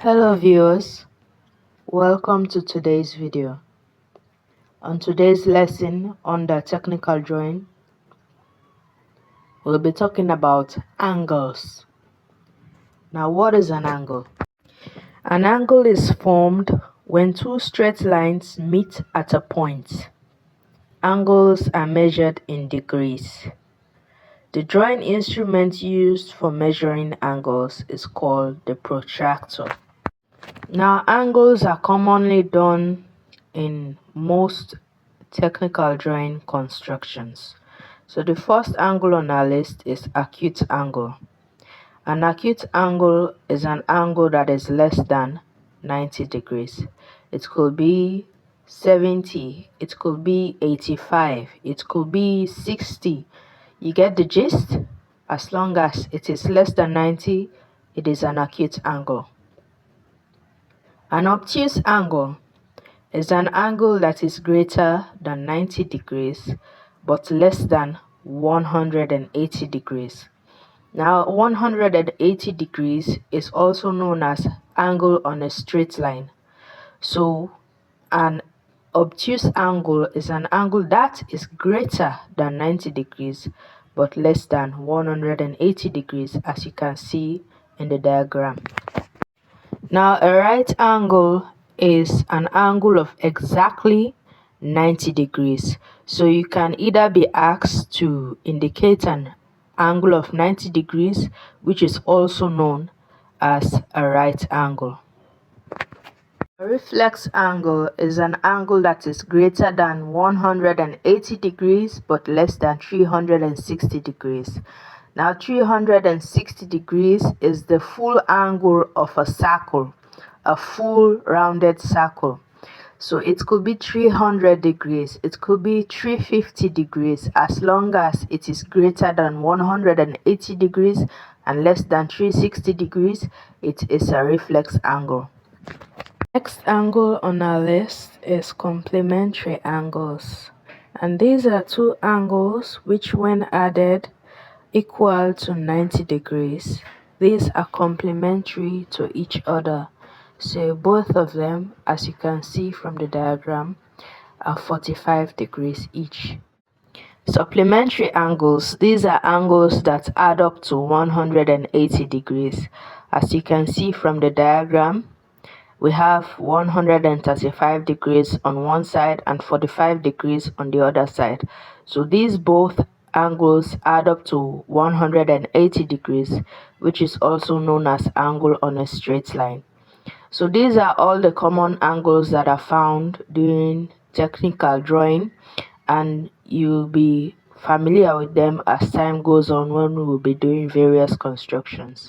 Hello viewers, welcome to today's video. On today's lesson under technical drawing, we'll be talking about angles. Now, what is an angle? An angle is formed when two straight lines meet at a point. Angles are measured in degrees. The drawing instrument used for measuring angles is called the protractor. Now, angles are commonly done in most technical drawing constructions. So the first angle on our list is acute angle. An acute angle is an angle that is less than 90 degrees. It could be 70, it could be 85, it could be 60. You get the gist? As long as it is less than 90, it is an acute angle. An obtuse angle is an angle that is greater than 90 degrees but less than 180 degrees. Now, 180 degrees is also known as angle on a straight line. So, an obtuse angle is an angle that is greater than 90 degrees but less than 180 degrees, as you can see in the diagram. Now, a right angle is an angle of exactly 90 degrees. So you can either be asked to indicate an angle of 90 degrees, which is also known as a right angle. A reflex angle is an angle that is greater than 180 degrees but less than 360 degrees. Now, 360 degrees is the full angle of a circle, a full rounded circle. So it could be 300 degrees, it could be 350 degrees, as long as it is greater than 180 degrees and less than 360 degrees, it is a reflex angle. Next angle on our list is complementary angles. And these are two angles which, when added, equal to 90 degrees. These are complementary to each other. So both of them, as you can see from the diagram, are 45 degrees each. Supplementary angles, these are angles that add up to 180 degrees. As you can see from the diagram, we have 135 degrees on one side and 45 degrees on the other side. So these both angles add up to 180 degrees, which is also known as angle on a straight line. So these are all the common angles that are found during technical drawing, and you'll be familiar with them as time goes on when we will be doing various constructions.